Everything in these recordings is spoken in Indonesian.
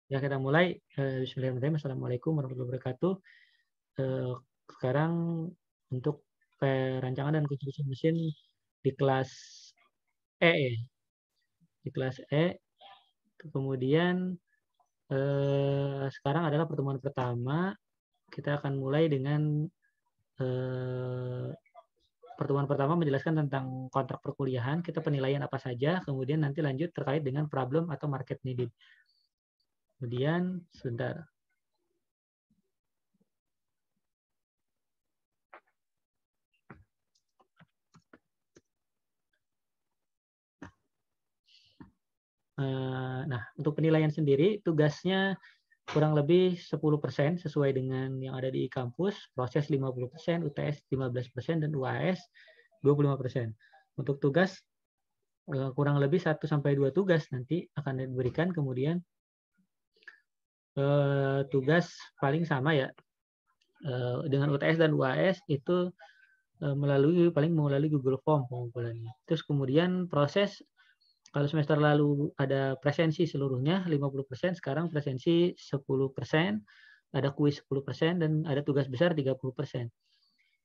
Ya, kita mulai. Bismillahirrahmanirrahim. Assalamualaikum warahmatullahi wabarakatuh. Sekarang untuk perancangan dan konstruksi mesin di kelas E ya. Di kelas E. Kemudian sekarang adalah pertemuan pertama. Kita akan mulai dengan pertemuan pertama menjelaskan tentang kontrak perkuliahan, kita penilaian apa saja, kemudian nanti lanjut terkait dengan problem atau market needed. Kemudian, sebentar. Nah, untuk penilaian sendiri, tugasnya kurang lebih 10% sesuai dengan yang ada di kampus, proses 50%, UTS 15%, dan UAS 25%. Untuk tugas, kurang lebih 1-2 tugas nanti akan diberikan, kemudian tugas paling sama ya, dengan UTS dan UAS itu melalui Google Form pengumpulannya. Terus kemudian proses, kalau semester lalu ada presensi seluruhnya 50%, sekarang presensi 10%, ada kuis 10%, dan ada tugas besar 30%.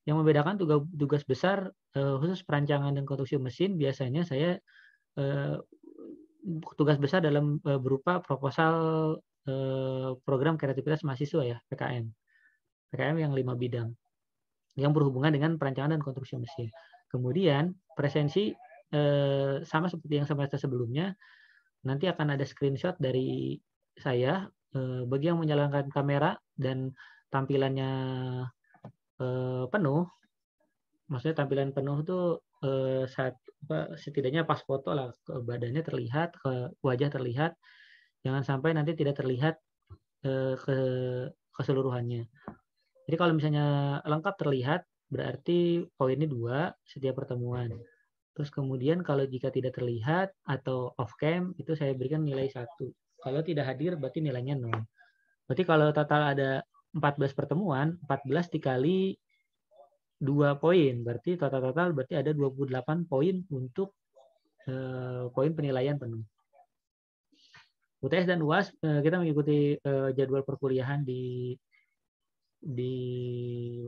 Yang membedakan tugas besar khusus perancangan dan konstruksi mesin, biasanya saya tugas besar dalam berupa proposal program kreativitas mahasiswa ya, PKM. PKM yang 5 bidang yang berhubungan dengan perancangan dan konstruksi mesin. Kemudian presensi sama seperti yang semester sebelumnya, nanti akan ada screenshot dari saya bagi yang menyalakan kamera dan tampilannya penuh. Maksudnya tampilan penuh itu setidaknya pas foto lah, badannya terlihat, wajah terlihat, jangan sampai nanti tidak terlihat keseluruhannya. Jadi kalau misalnya lengkap terlihat, berarti poinnya 2 setiap pertemuan. Terus kemudian kalau jika tidak terlihat atau off cam, itu saya berikan nilai 1. Kalau tidak hadir, berarti nilainya 0. Berarti kalau total ada 14 pertemuan, 14 dikali 2 poin, berarti total berarti ada 28 poin untuk poin penilaian penuh. UTS dan UAS kita mengikuti jadwal perkuliahan di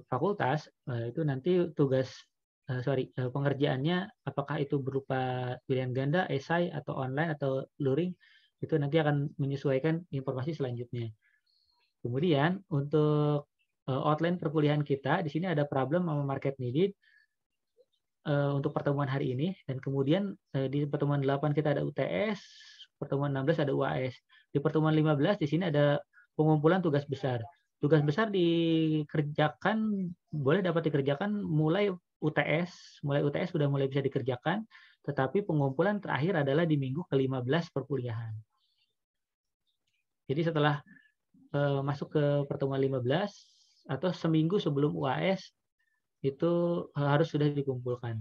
fakultas, itu nanti tugas pengerjaannya apakah itu berupa pilihan ganda, esai, atau online, atau luring, itu nanti akan menyesuaikan informasi selanjutnya. Kemudian untuk outline perkuliahan kita, di sini ada problem sama market needed untuk pertemuan hari ini, dan kemudian di pertemuan 8 kita ada UTS, pertemuan 16 ada UAS. Di pertemuan 15 di sini ada pengumpulan tugas besar. Tugas besar dikerjakan, boleh dapat dikerjakan mulai UTS sudah mulai bisa dikerjakan, tetapi pengumpulan terakhir adalah di minggu ke-15 perkuliahan. Jadi setelah masuk ke pertemuan 15 atau seminggu sebelum UAS itu harus sudah dikumpulkan.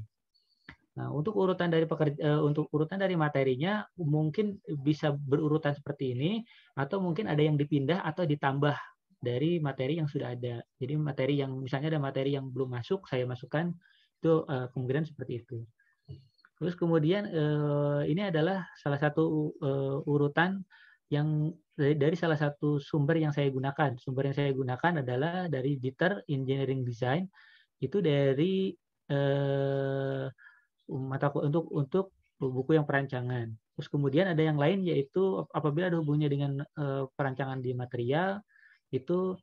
Nah, untuk urutan dari materinya mungkin bisa berurutan seperti ini, atau mungkin ada yang dipindah atau ditambah dari materi yang sudah ada. Jadi materi yang misalnya ada materi yang belum masuk, saya masukkan, itu kemungkinan seperti itu. Terus kemudian ini adalah salah satu urutan yang dari salah satu sumber yang saya gunakan. Sumber yang saya gunakan adalah dari Dieter Engineering Design, itu dari untuk buku yang perancangan. Terus kemudian ada yang lain, yaitu apabila ada hubungannya dengan perancangan di material, itu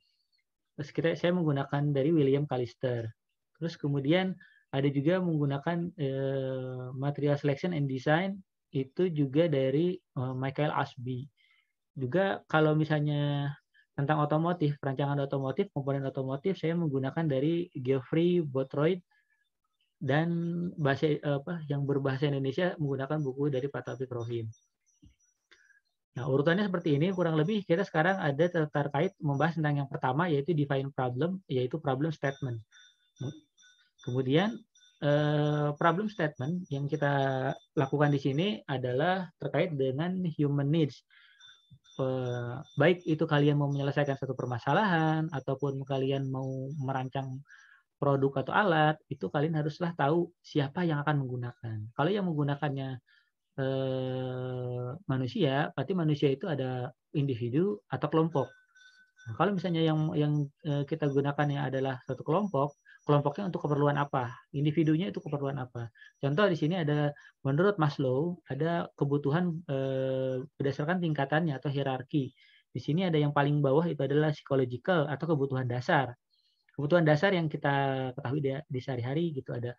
saya menggunakan dari William Callister. Terus kemudian ada juga menggunakan material selection and design, itu juga dari Michael Ashby. Juga kalau misalnya tentang otomotif, perancangan otomotif, komponen otomotif, saya menggunakan dari Geoffrey Bothroyd, dan yang berbahasa Indonesia menggunakan buku dari Pak Taufik Rohim. Nah, urutannya seperti ini, kurang lebih kita sekarang ada terkait membahas tentang yang pertama, yaitu define problem, yaitu problem statement. Kemudian problem statement yang kita lakukan di sini adalah terkait dengan human needs. Baik itu kalian mau menyelesaikan satu permasalahan, ataupun kalian mau merancang produk atau alat, itu kalian haruslah tahu siapa yang akan menggunakan. Kalau yang menggunakannya manusia, berarti manusia itu ada individu atau kelompok. Nah, kalau misalnya yang kita gunakannya adalah satu kelompok, kelompoknya untuk keperluan apa? Individunya itu keperluan apa? Contoh di sini ada menurut Maslow ada kebutuhan berdasarkan tingkatannya atau hierarki. Di sini ada yang paling bawah itu adalah psychological atau kebutuhan dasar. Kebutuhan dasar yang kita ketahui di sehari-hari gitu ada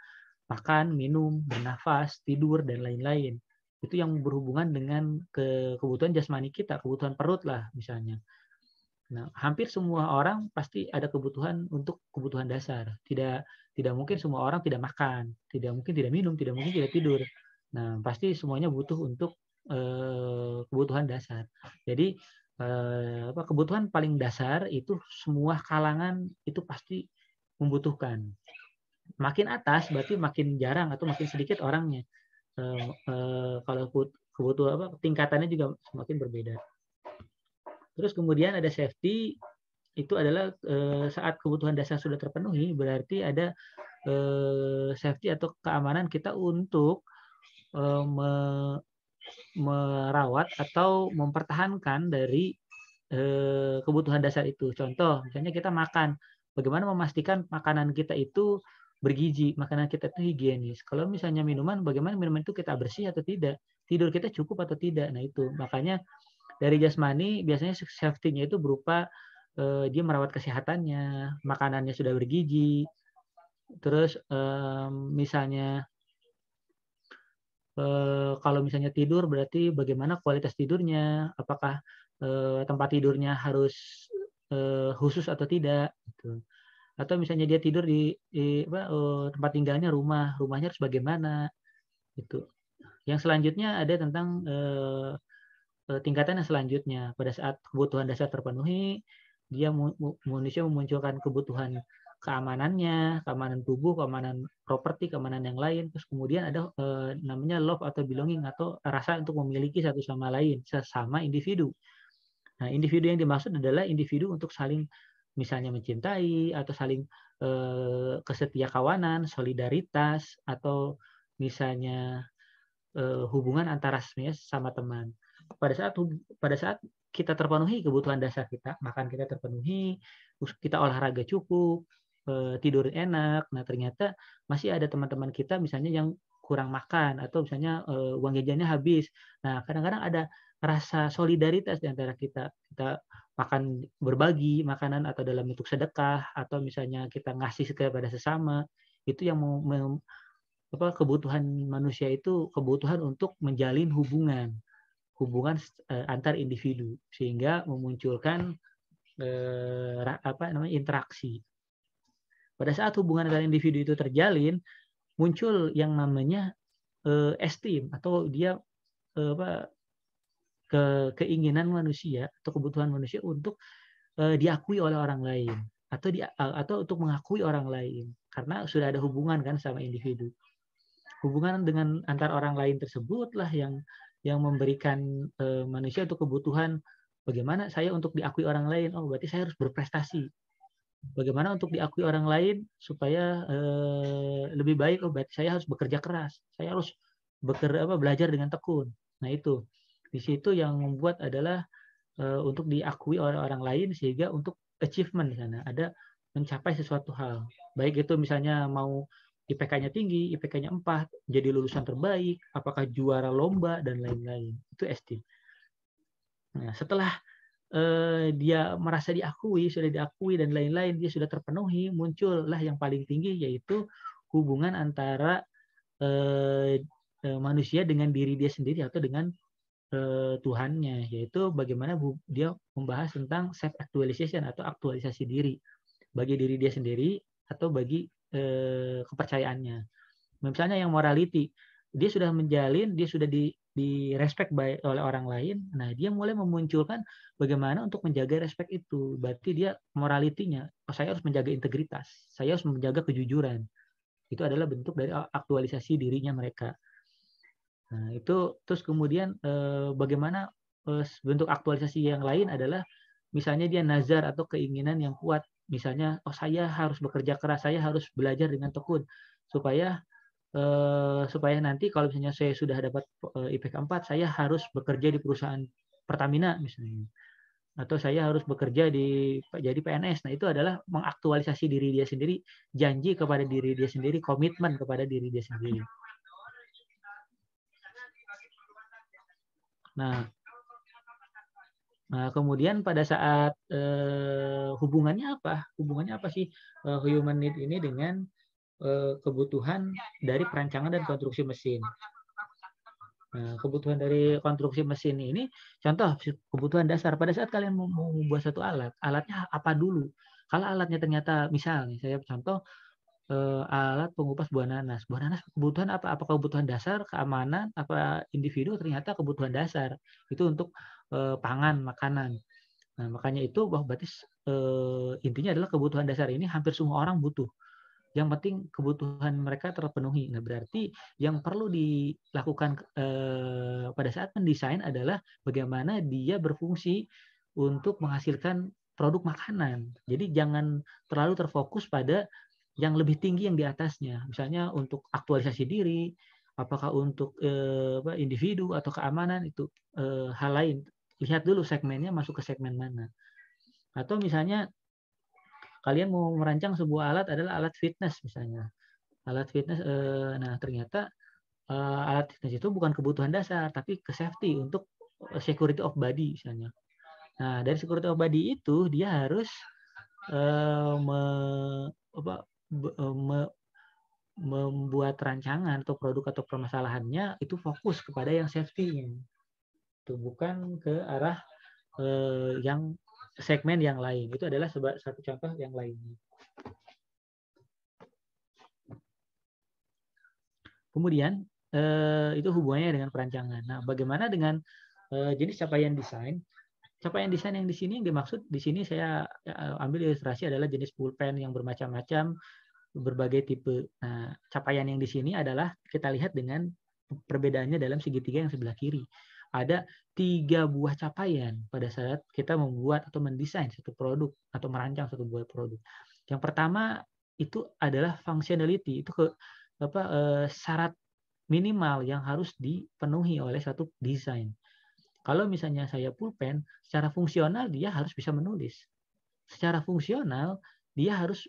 makan, minum, bernafas, tidur dan lain-lain. Itu yang berhubungan dengan kebutuhan jasmani kita, kebutuhan perut lah misalnya. Nah, hampir semua orang pasti ada kebutuhan untuk kebutuhan dasar. Tidak mungkin semua orang tidak makan, tidak mungkin tidak minum, tidak mungkin tidak tidur. Nah, pasti semuanya butuh untuk kebutuhan dasar. Jadi kebutuhan paling dasar itu semua kalangan itu pasti membutuhkan. Makin atas berarti makin jarang atau makin sedikit orangnya. Kalau kebutuhan tingkatannya juga semakin berbeda. Terus kemudian ada safety, itu adalah saat kebutuhan dasar sudah terpenuhi, berarti ada safety atau keamanan kita untuk merawat atau mempertahankan dari kebutuhan dasar itu. Contoh, misalnya kita makan, bagaimana memastikan makanan kita itu bergizi, makanan kita itu higienis. Kalau misalnya minuman, bagaimana minuman itu kita bersih atau tidak, tidur kita cukup atau tidak. Nah itu, makanya dari jasmani biasanya safety-nya itu berupa dia merawat kesehatannya, makanannya sudah bergizi, terus misalnya kalau misalnya tidur berarti bagaimana kualitas tidurnya, apakah tempat tidurnya harus khusus atau tidak, gitu. Atau misalnya dia tidur di tempat tinggalnya rumahnya harus bagaimana, gitu. Yang selanjutnya ada tentang tingkatan yang selanjutnya. Pada saat kebutuhan dasar terpenuhi, manusia memunculkan kebutuhan keamanannya, keamanan tubuh, keamanan properti, keamanan yang lain. Terus kemudian ada namanya love atau belonging atau rasa untuk memiliki satu sama lain, sesama individu. Nah, individu yang dimaksud adalah individu untuk saling misalnya mencintai atau saling kesetia kawanan, solidaritas atau misalnya hubungan antara sama teman. Pada saat kita terpenuhi kebutuhan dasar kita, makan kita terpenuhi, kita olahraga cukup, tidur enak. Nah, ternyata masih ada teman-teman kita misalnya yang kurang makan atau misalnya uang jajannya habis. Nah, kadang-kadang ada rasa solidaritas di antara kita. Kita makan berbagi makanan atau dalam bentuk sedekah atau misalnya kita ngasih kepada sesama. Itu yang kebutuhan manusia itu kebutuhan untuk menjalin hubungan antar individu sehingga memunculkan interaksi. Pada saat hubungan antar individu itu terjalin, muncul yang namanya esteem atau dia keinginan manusia atau kebutuhan manusia untuk diakui oleh orang lain atau untuk mengakui orang lain karena sudah ada hubungan kan sama individu. Hubungan dengan antar orang lain tersebutlah yang memberikan manusia untuk kebutuhan bagaimana saya untuk diakui orang lain. Oh, berarti saya harus berprestasi. Bagaimana untuk diakui orang lain supaya lebih baik. Oh, berarti saya harus bekerja keras. Saya harus belajar dengan tekun. Nah, itu. Di situ yang membuat adalah untuk diakui oleh orang lain sehingga untuk achievement di sana ada mencapai sesuatu hal. Baik itu misalnya mau IPK-nya tinggi, IPK-nya 4, jadi lulusan terbaik, apakah juara lomba, dan lain-lain. Itu esteem. Nah, setelah dia merasa diakui, sudah diakui, dan lain-lain, dia sudah terpenuhi, muncullah yang paling tinggi, yaitu hubungan antara manusia dengan diri dia sendiri atau dengan Tuhannya, yaitu bagaimana dia membahas tentang self-actualization atau aktualisasi diri, bagi diri dia sendiri atau bagi kepercayaannya. Misalnya yang morality, dia sudah menjalin, dia sudah di respect oleh orang lain. Nah, dia mulai memunculkan bagaimana untuk menjaga respect itu. Berarti dia morality-nya, saya harus menjaga integritas, saya harus menjaga kejujuran. Itu adalah bentuk dari aktualisasi dirinya mereka. Nah, itu terus kemudian bagaimana bentuk aktualisasi yang lain adalah misalnya dia nazar atau keinginan yang kuat. Misalnya, oh saya harus bekerja keras, saya harus belajar dengan tekun supaya supaya nanti kalau misalnya saya sudah dapat IPK 4, saya harus bekerja di perusahaan Pertamina misalnya. Atau saya harus bekerja jadi PNS. Nah, itu adalah mengaktualisasi diri dia sendiri, janji kepada diri dia sendiri, komitmen kepada diri dia sendiri. Nah, kemudian pada saat hubungannya apa? Hubungannya apa sih human need ini dengan kebutuhan dari perancangan dan konstruksi mesin? Nah, kebutuhan dari konstruksi mesin ini, contoh kebutuhan dasar. Pada saat kalian mau membuat satu alat, alatnya apa dulu? Kalau alatnya ternyata, misalnya saya contoh alat pengupas buah nanas. Buah nanas kebutuhan apa? Apakah kebutuhan dasar, keamanan, apa individu? Ternyata kebutuhan dasar. Itu untuk pangan, makanan. Nah, makanya itu berarti intinya adalah kebutuhan dasar ini hampir semua orang butuh. Yang penting kebutuhan mereka terpenuhi. Nah, berarti yang perlu dilakukan pada saat mendesain adalah bagaimana dia berfungsi untuk menghasilkan produk makanan. Jadi jangan terlalu terfokus pada yang lebih tinggi yang di atasnya. Misalnya untuk aktualisasi diri, apakah untuk individu atau keamanan, itu hal lain. Lihat dulu segmennya masuk ke segmen mana. Atau misalnya kalian mau merancang sebuah alat adalah alat fitness misalnya. Alat fitness, nah ternyata alat fitness itu bukan kebutuhan dasar, tapi ke safety untuk security of body misalnya. Nah, dari security of body itu dia harus membuat rancangan atau produk atau permasalahannya itu fokus kepada yang safety-nya. Itu bukan ke arah yang segmen yang lain. Itu adalah satu contoh yang lainnya. Kemudian itu hubungannya dengan perancangan. Nah, bagaimana dengan jenis capaian desain? Capaian desain yang di sini yang dimaksud di sini saya ambil ilustrasi adalah jenis pulpen yang bermacam-macam, berbagai tipe. Nah, capaian yang di sini adalah kita lihat dengan perbedaannya dalam segitiga yang sebelah kiri. Ada 3 buah capaian pada saat kita membuat atau mendesain satu produk atau merancang satu buah produk. Yang pertama itu adalah functionality, itu syarat minimal yang harus dipenuhi oleh satu desain. Kalau misalnya saya pulpen, secara fungsional dia harus bisa menulis. Secara fungsional dia harus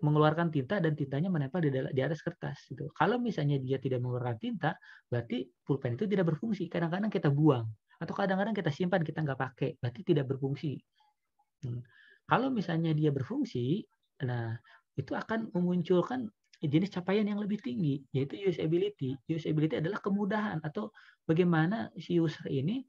mengeluarkan tinta dan tintanya menempel di atas kertas. Gitu. Kalau misalnya dia tidak mengeluarkan tinta, berarti pulpen itu tidak berfungsi. Kadang-kadang kita buang atau kadang-kadang kita simpan, kita nggak pakai, berarti tidak berfungsi. Kalau misalnya dia berfungsi, nah itu akan memunculkan jenis capaian yang lebih tinggi, yaitu usability. Usability adalah kemudahan atau bagaimana si user ini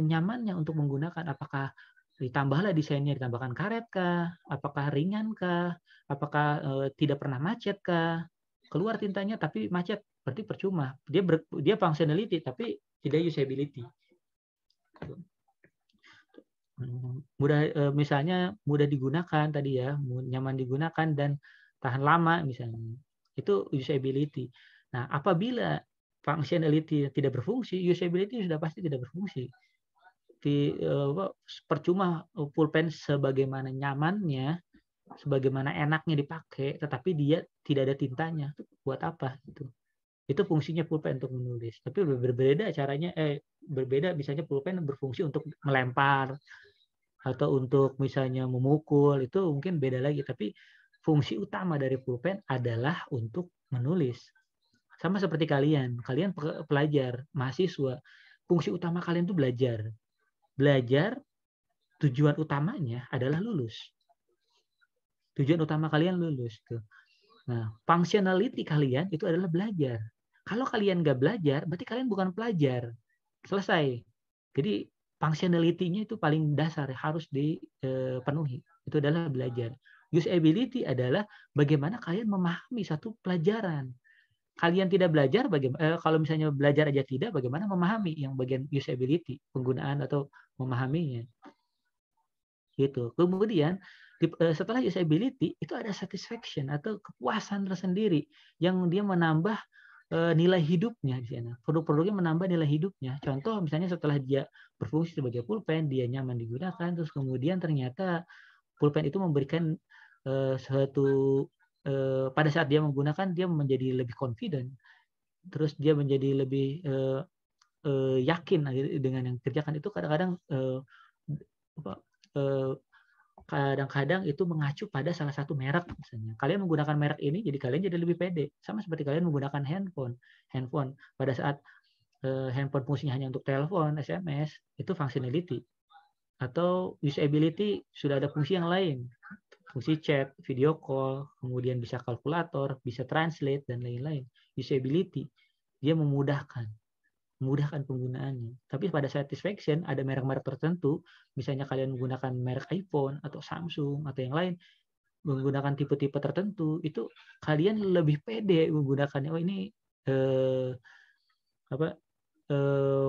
nyamannya untuk menggunakan. Apakah ditambahlah desainnya, ditambahkan karet kah? Apakah ringan kah? Apakah tidak pernah macet kah? Keluar tintanya tapi macet, berarti percuma. Dia functionality tapi tidak usability. Misalnya mudah digunakan tadi ya, nyaman digunakan dan tahan lama misalnya. Itu usability. Nah, apabila functionality tidak berfungsi, usability sudah pasti tidak berfungsi. Percuma pulpen sebagaimana nyamannya, sebagaimana enaknya dipakai, tetapi dia tidak ada tintanya. Buat apa gitu? Itu fungsinya pulpen untuk menulis. Tapi berbeda caranya, berbeda misalnya pulpen berfungsi untuk melempar atau untuk misalnya memukul, itu mungkin beda lagi. Tapi fungsi utama dari pulpen adalah untuk menulis. Sama seperti kalian pelajar, mahasiswa, fungsi utama kalian itu belajar. Belajar tujuan utamanya adalah lulus. Tujuan utama kalian lulus tuh. Nah, functionality kalian itu adalah belajar. Kalau kalian nggak belajar, berarti kalian bukan pelajar. Selesai. Jadi functionality-nya itu paling dasar, harus dipenuhi. Itu adalah belajar. Usability adalah bagaimana kalian memahami satu pelajaran. Kalian tidak belajar, kalau misalnya belajar aja tidak, bagaimana memahami yang bagian usability, penggunaan atau memahaminya. Gitu. Kemudian setelah usability itu ada satisfaction atau kepuasan tersendiri yang dia menambah nilai hidupnya di sana. Produk-produknya menambah nilai hidupnya. Contoh misalnya setelah dia berfungsi sebagai pulpen, dia nyaman digunakan, terus kemudian ternyata pulpen itu memberikan suatu pada saat dia menggunakan dia menjadi lebih confident, terus dia menjadi lebih yakin dengan yang dikerjakan. Itu kadang-kadang kadang-kadang itu mengacu pada salah satu merek misalnya. Kalian menggunakan merek ini jadi kalian jadi lebih pede. Sama seperti kalian menggunakan handphone. Handphone pada saat handphone fungsinya hanya untuk telepon, SMS, itu functionality. Atau usability sudah ada fungsi yang lain. Fungsi chat, video call, kemudian bisa kalkulator, bisa translate dan lain-lain. Usability dia memudahkan penggunaannya. Tapi pada satisfaction ada merek-merek tertentu, misalnya kalian menggunakan merek iPhone atau Samsung atau yang lain, menggunakan tipe-tipe tertentu, itu kalian lebih pede menggunakannya. Oh ini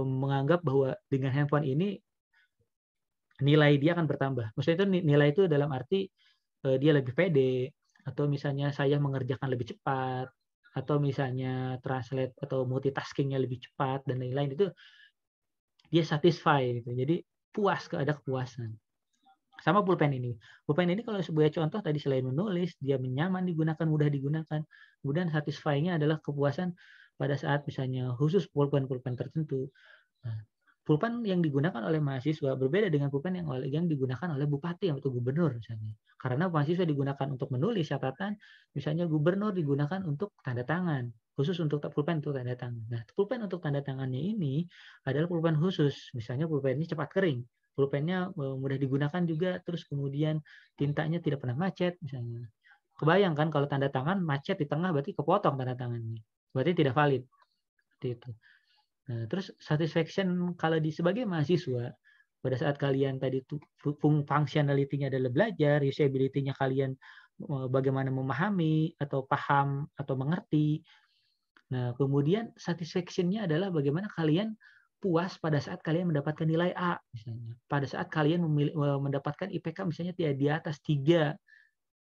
menganggap bahwa dengan handphone ini nilai dia akan bertambah. Maksudnya itu nilai itu dalam arti dia lebih pede, atau misalnya saya mengerjakan lebih cepat, atau misalnya translate atau multitaskingnya lebih cepat dan lain-lain, itu dia satisfy gitu. Jadi puas, ada kepuasan. Sama pulpen ini. Pulpen ini kalau sebagai contoh tadi selain menulis, dia nyaman digunakan, mudah digunakan. Kemudian satisfy-nya adalah kepuasan pada saat misalnya khusus pulpen-pulpen tertentu. Nah, pulpen yang digunakan oleh mahasiswa berbeda dengan pulpen yang digunakan oleh bupati atau gubernur misalnya. Karena mahasiswa digunakan untuk menulis catatan, misalnya gubernur digunakan untuk tanda tangan, khusus untuk pulpen untuk tanda tangan. Nah, pulpen untuk tanda tangannya ini adalah pulpen khusus. Misalnya pulpen ini cepat kering, pulpennya mudah digunakan juga, terus kemudian tintanya tidak pernah macet misalnya. Kebayangkan kalau tanda tangan macet di tengah, berarti kepotong tanda tangannya, berarti tidak valid. Seperti itu. Nah, terus satisfaction kalau sebagai mahasiswa, pada saat kalian tadi functionality-nya adalah belajar, usability-nya kalian bagaimana memahami atau paham atau mengerti. Nah, kemudian satisfaction-nya adalah bagaimana kalian puas pada saat kalian mendapatkan nilai A misalnya. Pada saat kalian mendapatkan IPK misalnya di atas 3,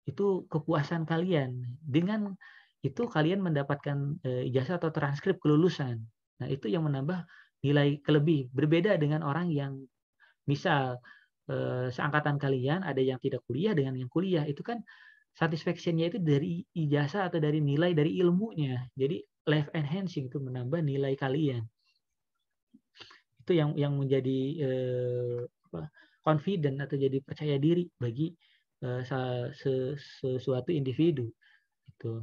itu kepuasan kalian. Dengan itu kalian mendapatkan ijazah atau transkrip kelulusan. Nah, itu yang menambah nilai kelebih. Berbeda dengan orang yang misal seangkatan kalian ada yang tidak kuliah dengan yang kuliah, itu kan satisfaction-nya itu dari ijazah atau dari nilai dari ilmunya. Jadi life enhancing itu menambah nilai kalian. Itu yang menjadi confident atau jadi percaya diri bagi sesuatu individu. Gitu.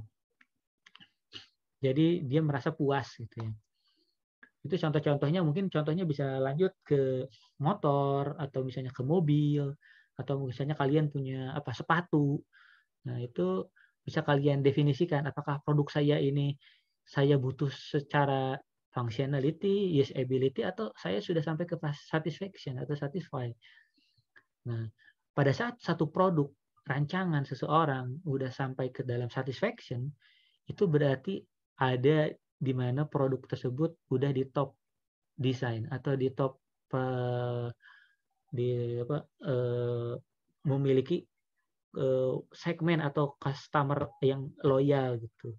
Jadi dia merasa puas gitu ya. Itu contoh-contohnya, mungkin contohnya bisa lanjut ke motor atau misalnya ke mobil atau misalnya kalian punya sepatu. Nah, itu bisa kalian definisikan apakah produk saya ini saya butuh secara functionality, usability, atau saya sudah sampai ke satisfaction atau satisfy. Nah, pada saat satu produk rancangan seseorang udah sampai ke dalam satisfaction, itu berarti ada di mana produk tersebut udah di top desain atau di top memiliki segmen atau customer yang loyal gitu.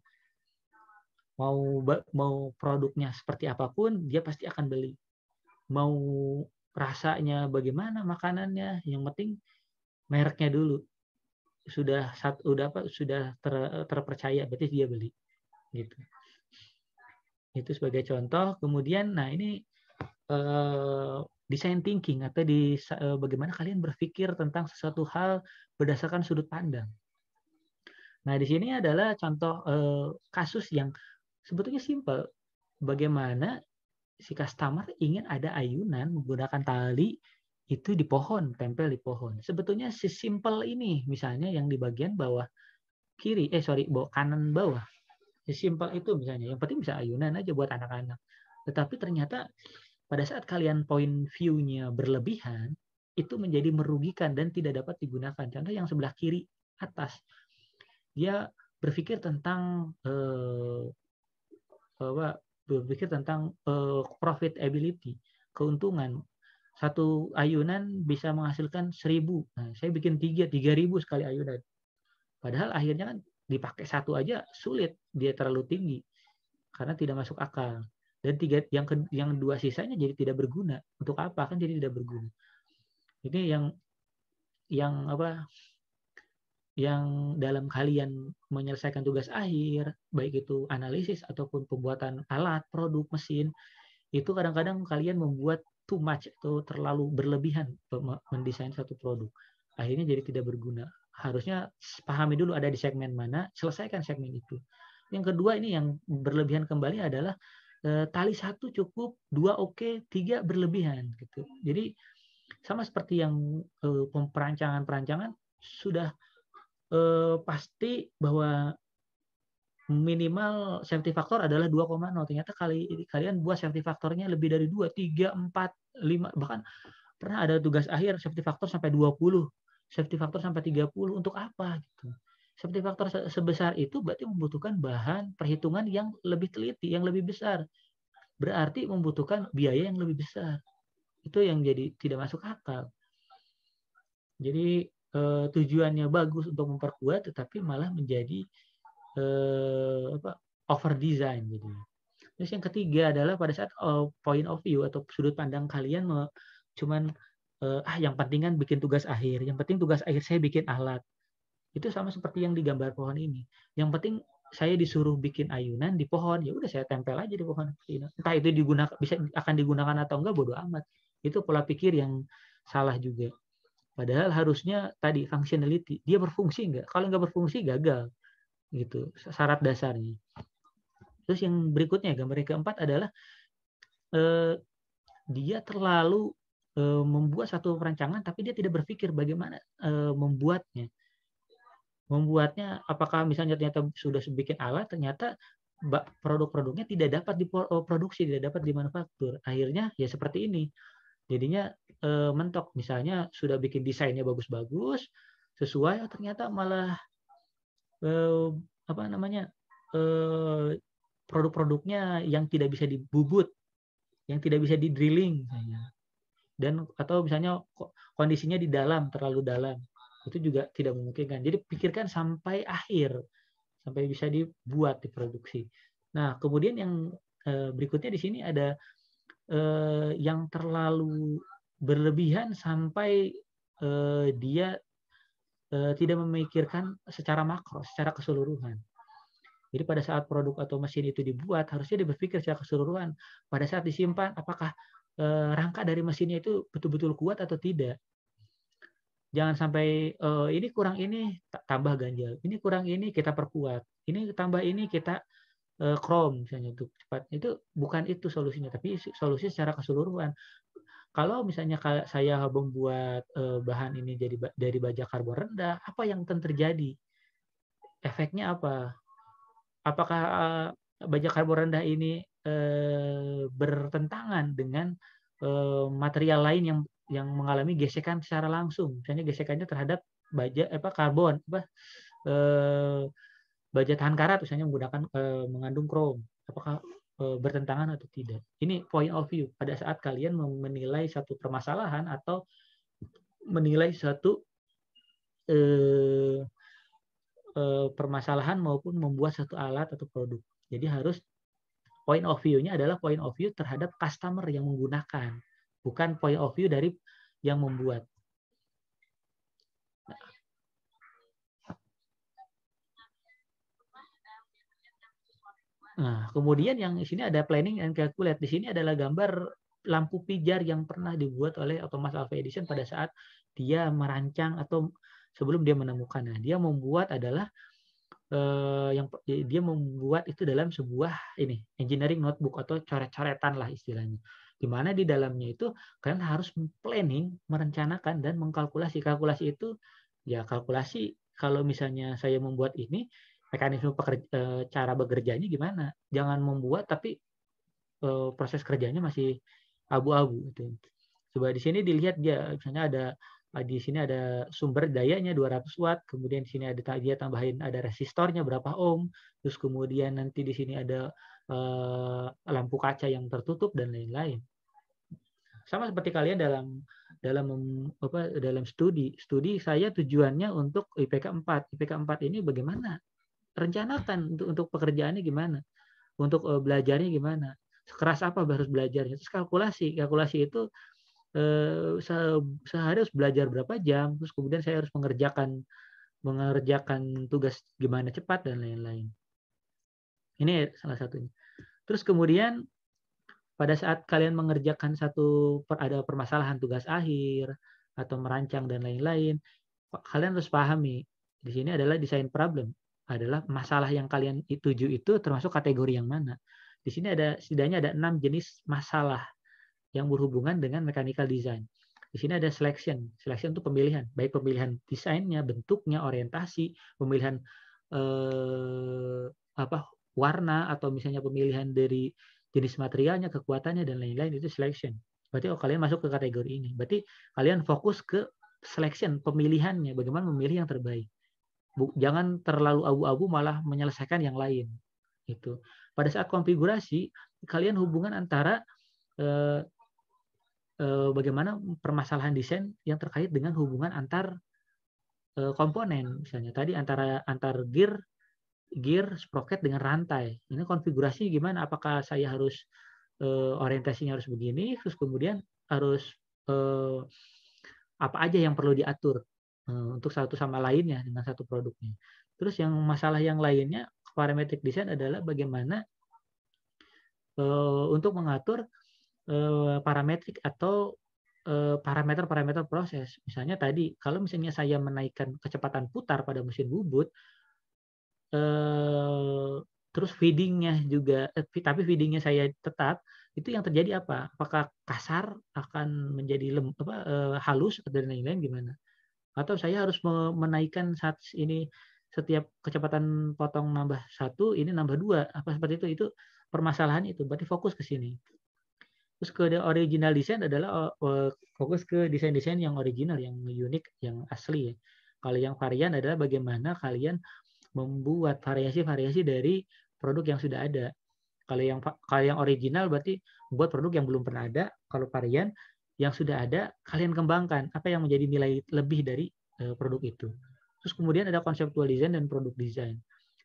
Mau produknya seperti apapun dia pasti akan beli. Mau rasanya bagaimana makanannya, yang penting mereknya dulu. Sudah terpercaya berarti dia beli gitu. Itu sebagai contoh. Kemudian ini design thinking atau bagaimana kalian berpikir tentang sesuatu hal berdasarkan sudut pandang. Nah, di sini adalah contoh kasus yang sebetulnya simpel. Bagaimana si customer ingin ada ayunan menggunakan tali itu di pohon, tempel di pohon. Sebetulnya sesimpel ini, misalnya yang di bagian bawah kiri, kanan bawah. Sesimpel itu misalnya. Yang penting bisa ayunan aja buat anak-anak. Tetapi ternyata pada saat kalian point view-nya berlebihan, itu menjadi merugikan dan tidak dapat digunakan. Contoh yang sebelah kiri atas. Dia berpikir tentang profitability, keuntungan. Satu ayunan bisa menghasilkan 1.000. Nah, saya bikin 3.000 sekali ayunan. Padahal akhirnya kan dipakai satu aja sulit, dia terlalu tinggi karena tidak masuk akal. Dan yang 2 sisanya jadi tidak berguna. Untuk apa? Kan jadi tidak berguna. Ini yang yang dalam kalian menyelesaikan tugas akhir, baik itu analisis ataupun pembuatan alat, produk, mesin, itu kadang-kadang kalian membuat too much atau terlalu berlebihan mendesain satu produk. Akhirnya jadi tidak berguna. Harusnya pahami dulu ada di segmen mana, selesaikan segmen itu. Yang kedua ini yang berlebihan kembali adalah tali satu cukup, dua oke, tiga berlebihan gitu. Jadi sama seperti yang perancangan-perancangan sudah pasti bahwa minimal safety factor adalah 2,0. Ternyata kalian buat safety factornya lebih dari 2, 3, 4, 5, bahkan pernah ada tugas akhir safety factor sampai 20, safety factor sampai 30. Untuk apa gitu? Safety factor sebesar itu berarti membutuhkan bahan perhitungan yang lebih teliti, yang lebih besar. Berarti membutuhkan biaya yang lebih besar. Itu yang jadi tidak masuk akal. Jadi tujuannya bagus untuk memperkuat, tetapi malah menjadi over design gitu. Terus yang ketiga adalah pada saat point of view atau sudut pandang kalian cuman yang penting kan bikin tugas akhir, yang penting tugas akhir saya bikin alat. Itu sama seperti yang di gambar pohon ini. Yang penting saya disuruh bikin ayunan di pohon, ya udah saya tempel aja di pohon. Entah itu akan digunakan atau enggak, bodo amat. Itu pola pikir yang salah juga. Padahal harusnya tadi functionality, dia berfungsi enggak? Kalau enggak berfungsi gagal. Gitu, syarat dasarnya. Terus yang berikutnya, gambar yang keempat adalah dia terlalu membuat satu perancangan tapi dia tidak berpikir bagaimana membuatnya. Membuatnya apakah misalnya ternyata sudah bikin alat, ternyata produk-produknya tidak dapat diproduksi, tidak dapat dimanufaktur. Akhirnya ya seperti ini. Jadinya mentok. Misalnya sudah bikin desainnya bagus-bagus, sesuai, ternyata malah produk-produknya yang tidak bisa dibubut, yang tidak bisa di drilling misalnya, dan atau misalnya kondisinya di dalam, terlalu dalam, itu juga tidak memungkinkan. Jadi pikirkan sampai akhir, sampai bisa dibuat, diproduksi. Nah, kemudian yang berikutnya di sini ada yang terlalu berlebihan sampai dia tidak memikirkan secara makro, secara keseluruhan. Jadi pada saat produk atau mesin itu dibuat, harusnya dia berpikir secara keseluruhan. Pada saat disimpan, apakah rangka dari mesinnya itu betul-betul kuat atau tidak. Jangan sampai ini kurang ini, tambah ganjal. Ini kurang ini, kita perkuat. Ini tambah ini, kita chrome misalnya untuk cepat. Itu bukan itu solusinya, tapi solusi secara keseluruhan. Kalau misalnya saya membuat bahan ini dari baja karbon rendah, apa yang akan terjadi? Efeknya apa? Apakah baja karbon rendah ini bertentangan dengan material lain yang mengalami gesekan secara langsung? Misalnya gesekannya terhadap baja karbon, baja tahan karat misalnya menggunakan mengandung krom. Apakah bertentangan atau tidak? Ini point of view pada saat kalian menilai satu permasalahan atau menilai satu permasalahan maupun membuat satu alat atau produk. Jadi harus point of view-nya adalah point of view terhadap customer yang menggunakan, bukan point of view dari yang membuat. Nah, kemudian yang di sini ada planning and calculate. Di sini adalah gambar lampu pijar yang pernah dibuat oleh Thomas Alva Edison pada saat dia merancang atau sebelum dia menemukan. Nah, dia membuat adalah yang dia membuat itu dalam sebuah engineering notebook atau coret-coretan lah istilahnya. Di mana di dalamnya itu kalian harus planning, merencanakan dan mengkalkulasi. Kalkulasi itu ya kalkulasi kalau misalnya saya membuat ini, mekanisme cara bekerjanya gimana. Jangan membuat tapi proses kerjanya masih abu-abu gitu. Coba di sini dilihat misalnya di sini ada sumber dayanya 200 watt, kemudian di sini dia tambahin ada resistornya berapa ohm, terus kemudian nanti di sini ada lampu kaca yang tertutup dan lain-lain. Sama seperti kalian dalam studi saya tujuannya untuk IPK 4. IPK 4 ini bagaimana? Rencanakan untuk pekerjaannya gimana? Untuk belajarnya gimana? Sekeras apa harus belajarnya? Terus kalkulasi itu sehari harus belajar berapa jam, terus kemudian saya harus mengerjakan mengerjakan tugas gimana cepat dan lain-lain. Ini salah satunya. Terus kemudian pada saat kalian mengerjakan ada permasalahan tugas akhir atau merancang dan lain-lain, kalian harus pahami di sini adalah design problem, adalah masalah yang kalian tuju itu termasuk kategori yang mana. Di sini setidaknya ada 6 jenis masalah yang berhubungan dengan mechanical design. Di sini ada selection. Selection itu pemilihan, baik pemilihan desainnya, bentuknya, orientasi, pemilihan warna, atau misalnya pemilihan dari jenis materialnya, kekuatannya, dan lain-lain, itu selection. Berarti kalian masuk ke kategori ini. Berarti kalian fokus ke selection, pemilihannya, bagaimana memilih yang terbaik. Jangan terlalu abu-abu malah menyelesaikan yang lain. Itu. Pada saat konfigurasi, kalian hubungan antara bagaimana permasalahan desain yang terkait dengan hubungan antar komponen. Misalnya tadi antar gear, sprocket dengan rantai. Ini konfigurasi gimana? Apakah saya harus orientasinya harus begini, terus kemudian harus apa aja yang perlu diatur untuk satu sama lainnya dengan satu produknya. Terus yang masalah yang lainnya, parametric design adalah bagaimana untuk mengatur parametrik atau parameter-parameter proses. Misalnya tadi, kalau misalnya saya menaikkan kecepatan putar pada mesin bubut, terus feedingnya juga, tapi feedingnya saya tetap, itu yang terjadi apa? Apakah kasar akan menjadi halus dan lain-lain gimana? Atau saya harus menaikkan saat ini setiap kecepatan potong nambah 1, ini nambah 2, apa seperti itu? Itu permasalahan itu. Berarti fokus ke sini. Terus ke original design adalah fokus ke desain-desain yang original, yang unik, yang asli ya. Kalau yang varian adalah bagaimana kalian membuat variasi-variasi dari produk yang sudah ada. Kalau yang original berarti buat produk yang belum pernah ada. Kalau varian yang sudah ada, kalian kembangkan apa yang menjadi nilai lebih dari produk itu. Terus kemudian ada conceptual design dan product design.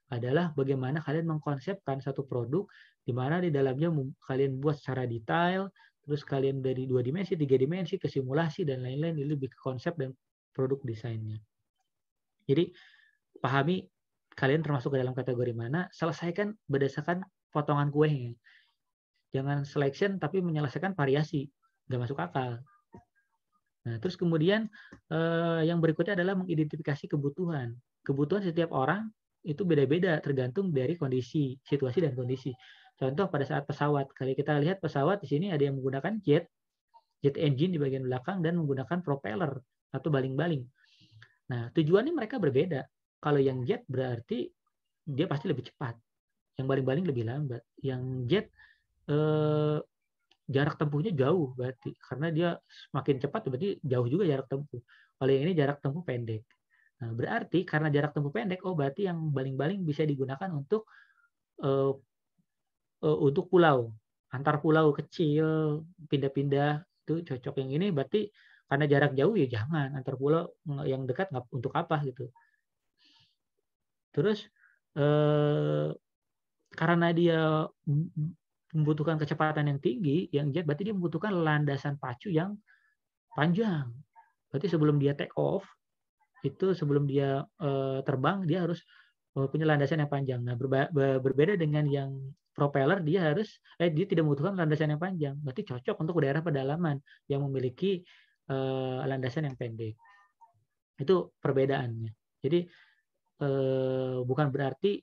Adalah bagaimana kalian mengkonsepkan satu produk di mana di dalamnya kalian buat secara detail, terus kalian dari 2 dimensi, 3 dimensi, ke simulasi dan lain-lain, ini lebih ke konsep dan produk desainnya. Jadi pahami kalian termasuk ke dalam kategori mana, selesaikan berdasarkan potongan kuenya. Jangan selection tapi menyelesaikan variasi, nggak masuk akal. Nah, terus kemudian yang berikutnya adalah mengidentifikasi kebutuhan. Kebutuhan setiap orang itu beda-beda tergantung dari kondisi, situasi dan kondisi. Contoh pada saat pesawat, kalau kita lihat pesawat di sini ada yang menggunakan jet engine di bagian belakang dan menggunakan propeller atau baling-baling. Nah, tujuannya mereka berbeda. Kalau yang jet berarti dia pasti lebih cepat. Yang baling-baling lebih lambat. Yang jet jarak tempuhnya jauh berarti. Karena dia semakin cepat berarti jauh juga jarak tempuh. Kalau yang ini jarak tempuh pendek. Nah, berarti karena jarak tempuh pendek, berarti yang baling-baling bisa digunakan untuk pulau. Antar pulau kecil, pindah-pindah, itu cocok. Yang ini berarti karena jarak jauh ya jangan. Antar pulau yang dekat nggak untuk apa gitu. Terus karena dia membutuhkan kecepatan yang tinggi, yang jet, berarti dia membutuhkan landasan pacu yang panjang. Berarti sebelum dia take off, itu sebelum dia terbang, dia harus punya landasan yang panjang. Nah, berbeda dengan yang propeller, dia tidak membutuhkan landasan yang panjang. Berarti cocok untuk daerah pedalaman yang memiliki landasan yang pendek. Itu perbedaannya. Jadi bukan berarti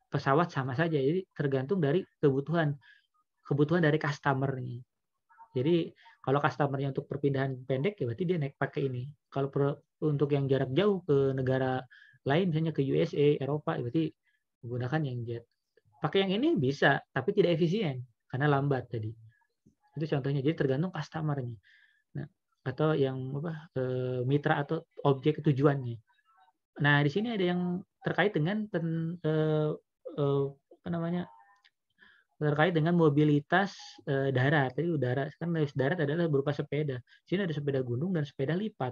pesawat sama saja. Jadi tergantung dari kebutuhan dari customer-nya. Jadi kalau customer-nya untuk perpindahan pendek, ya berarti dia naik pakai ini. Kalau untuk yang jarak jauh ke negara lain, misalnya ke USA, Eropa, berarti menggunakan yang jet. Pakai yang ini bisa, tapi tidak efisien karena lambat tadi. Itu contohnya. Jadi tergantung customer-nya. Nah, atau yang mitra atau objek tujuannya. Nah, di sini ada yang terkait dengan terkait dengan mobilitas darat. Jadi udara kan darat adalah berupa sepeda. Di sini ada sepeda gunung dan sepeda lipat.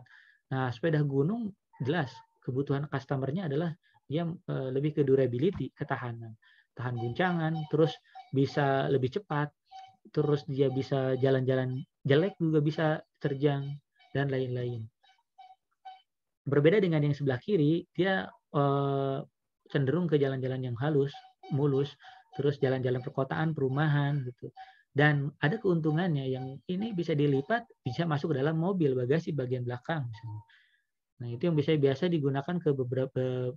Nah, sepeda gunung jelas kebutuhan customer-nya adalah dia lebih ke durability, ketahanan, tahan guncangan, terus bisa lebih cepat, terus dia bisa jalan-jalan jelek juga bisa terjang dan lain-lain. Berbeda dengan yang sebelah kiri, dia cenderung ke jalan-jalan yang halus, mulus, terus jalan-jalan perkotaan, perumahan gitu. Dan ada keuntungannya yang ini bisa dilipat, bisa masuk ke dalam mobil bagasi bagian belakang misalnya. Nah, itu yang biasa digunakan ke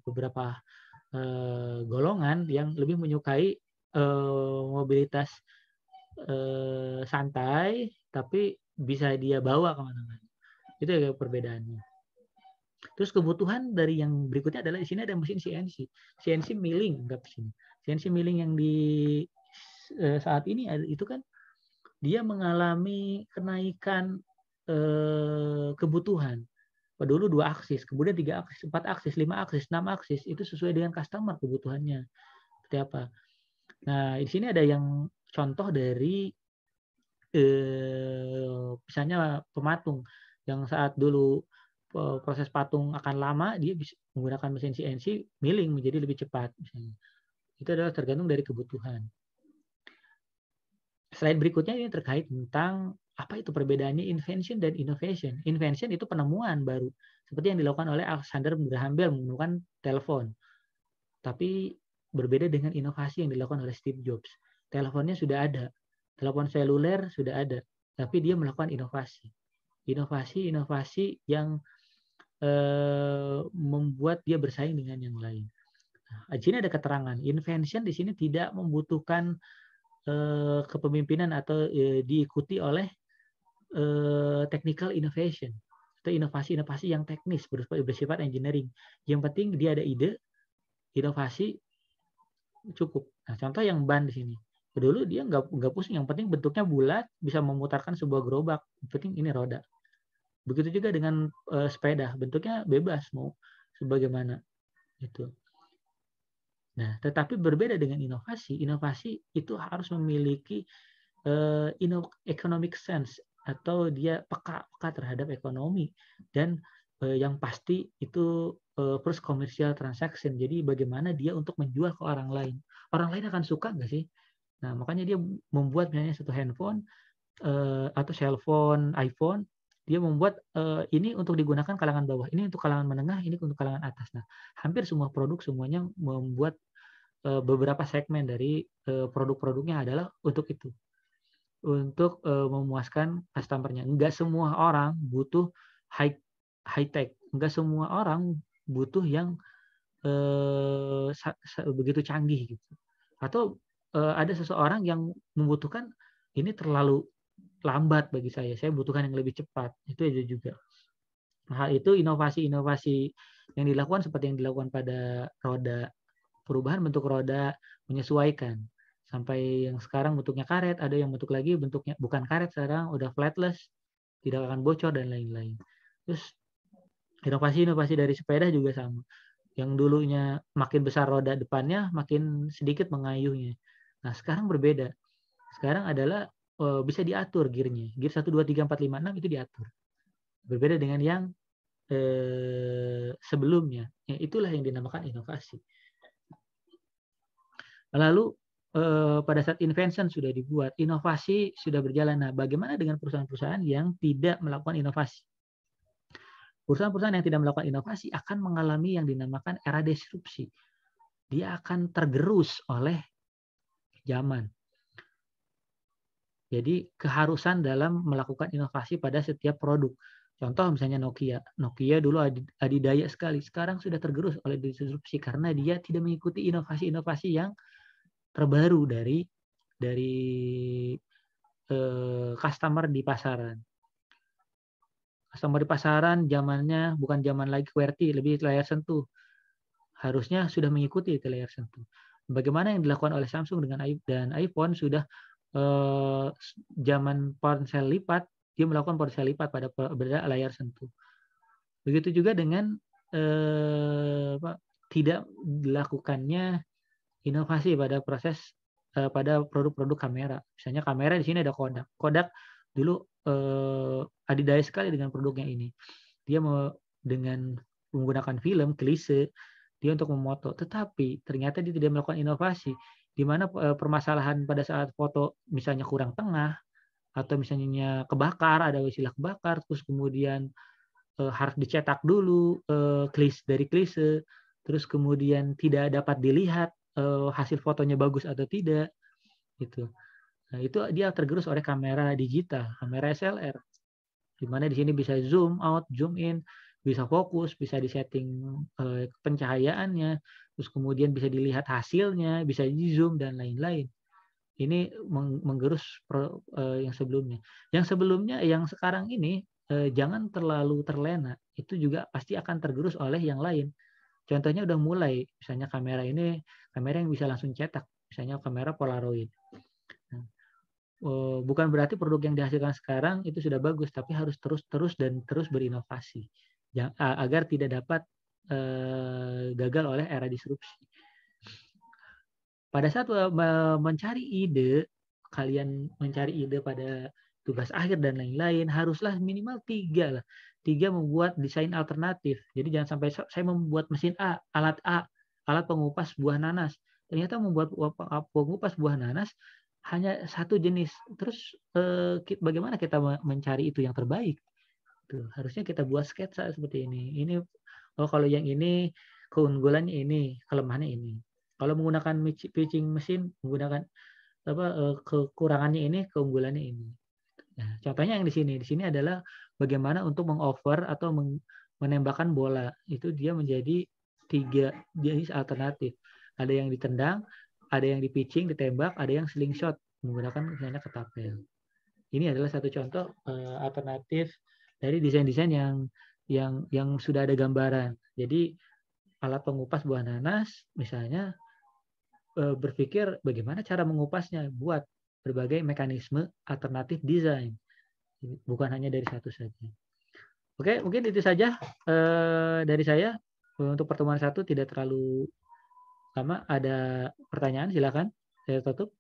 beberapa golongan yang lebih menyukai mobilitas santai, tapi bisa dia bawa kemana-mana. Itu ya perbedaannya. Terus kebutuhan dari yang berikutnya adalah di sini ada mesin CNC. CNC milling enggak di sini. CNC milling yang di saat ini itu kan dia mengalami kenaikan kebutuhan. Dulu 2 aksis, kemudian 3 aksis, 4 aksis, 5 aksis, 6 aksis, itu sesuai dengan customer kebutuhannya. Seperti apa. Nah, di sini ada yang contoh dari misalnya pematung yang saat dulu proses patung akan lama, dia bisa menggunakan mesin CNC milling menjadi lebih cepat misalnya. Itu adalah tergantung dari kebutuhan. Slide berikutnya ini terkait tentang apa itu perbedaannya invention dan innovation. Invention itu penemuan baru, seperti yang dilakukan oleh Alexander Graham Bell menemukan telepon. Tapi berbeda dengan inovasi yang dilakukan oleh Steve Jobs. Teleponnya sudah ada, telepon seluler sudah ada, tapi dia melakukan inovasi. Inovasi yang membuat dia bersaing dengan yang lain. Nah, di sini ada keterangan, invention di sini tidak membutuhkan kepemimpinan atau diikuti oleh technical innovation atau inovasi-inovasi yang teknis bersifat engineering. Yang penting dia ada ide, inovasi cukup. Nah, contoh yang ban di sini. Dulu dia nggak pusing, yang penting bentuknya bulat, bisa memutarkan sebuah gerobak. Yang penting ini roda. Begitu juga dengan sepeda, bentuknya bebas mau sebagaimana itu. Nah, tetapi berbeda dengan inovasi. Inovasi itu harus memiliki economic sense atau dia peka terhadap ekonomi dan yang pasti itu first commercial transaction. Jadi bagaimana dia untuk menjual ke orang lain. Orang lain akan suka nggak sih? Nah, makanya dia membuat misalnya satu handphone atau cellphone, iPhone, dia membuat ini untuk digunakan kalangan bawah, ini untuk kalangan menengah, ini untuk kalangan atas. Nah, hampir semua produk semuanya membuat beberapa segmen dari produk-produknya adalah untuk itu, untuk memuaskan customer-nya. Enggak semua orang butuh high tech, enggak semua orang butuh yang begitu canggih gitu. Atau ada seseorang yang membutuhkan ini terlalu lambat bagi saya butuhkan yang lebih cepat. Itu aja juga. Hal itu inovasi-inovasi yang dilakukan seperti yang dilakukan pada roda, perubahan bentuk roda, menyesuaikan. Sampai yang sekarang bentuknya karet, ada yang bentuk lagi bentuknya bukan karet, sekarang udah flatless, tidak akan bocor dan lain-lain. Terus inovasi-inovasi dari sepeda juga sama. Yang dulunya makin besar roda depannya, makin sedikit mengayuhnya. Nah, sekarang berbeda. Sekarang adalah bisa diatur gearnya. Gear 1, 2, 3, 4, 5, 6 itu diatur. Berbeda dengan yang sebelumnya. Ya, itulah yang dinamakan inovasi. Lalu pada saat invention sudah dibuat, inovasi sudah berjalan. Nah, bagaimana dengan perusahaan-perusahaan yang tidak melakukan inovasi? Perusahaan-perusahaan yang tidak melakukan inovasi akan mengalami yang dinamakan era disrupsi. Dia akan tergerus oleh zaman. Jadi keharusan dalam melakukan inovasi pada setiap produk. Contoh misalnya Nokia. Nokia dulu adidaya sekali. Sekarang sudah tergerus oleh disrupsi karena dia tidak mengikuti inovasi-inovasi yang terbaru dari customer di pasaran. Customer di pasaran zamannya bukan zaman lagi QWERTY, lebih layar sentuh. Harusnya sudah mengikuti ke layar sentuh. Bagaimana yang dilakukan oleh Samsung dan iPhone sudah zaman ponsel lipat, dia melakukan ponsel lipat pada layar sentuh. Begitu juga dengan tidak dilakukannya inovasi pada proses pada produk-produk kamera. Misalnya kamera di sini ada Kodak. Kodak dulu adidaya sekali dengan produknya ini. Dia dengan menggunakan film klise dia untuk memoto, tetapi ternyata dia tidak melakukan inovasi, di mana permasalahan pada saat foto misalnya kurang tengah atau misalnya kebakar, ada istilah kebakar, terus kemudian harus dicetak dulu dari klise, terus kemudian tidak dapat dilihat hasil fotonya bagus atau tidak, gitu. Nah, itu dia tergerus oleh kamera digital, kamera SLR, di mana di sini bisa zoom out, zoom in, bisa fokus, bisa disetting pencahayaannya, terus kemudian bisa dilihat hasilnya, bisa di zoom dan lain-lain. Ini menggerus yang sebelumnya. Yang sekarang ini jangan terlalu terlena. Itu juga pasti akan tergerus oleh yang lain. Contohnya udah mulai, misalnya kamera yang bisa langsung cetak, misalnya kamera Polaroid. Nah, bukan berarti produk yang dihasilkan sekarang itu sudah bagus, tapi harus terus dan terus berinovasi agar tidak dapat gagal oleh era disrupsi. Pada saat mencari ide, kalian mencari ide pada tugas akhir dan lain-lain, haruslah minimal 3 lah. 3 membuat desain alternatif. Jadi jangan sampai saya membuat mesin alat pengupas buah nanas. Ternyata membuat pengupas buah nanas hanya satu jenis. Terus bagaimana kita mencari itu yang terbaik? Tuh, harusnya kita buat sketsa seperti ini. Kalau yang ini keunggulannya ini, kelemahannya ini. Kalau menggunakan pitching mesin, menggunakan kekurangannya ini, keunggulannya ini. Nah, contohnya yang di sini. Di sini adalah bagaimana untuk mengover atau menembakkan bola. Itu dia menjadi 3 jenis alternatif. Ada yang ditendang, ada yang dipitching, ditembak, ada yang slingshot menggunakan misalnya ketapel. Ini adalah satu contoh alternatif dari desain-desain yang sudah ada gambaran. Jadi alat pengupas buah nanas misalnya berpikir bagaimana cara mengupasnya, buat berbagai mekanisme alternatif desain, bukan hanya dari satu saja. Oke, mungkin itu saja dari saya untuk pertemuan 1, tidak terlalu lama. Ada pertanyaan, silakan saya tutup.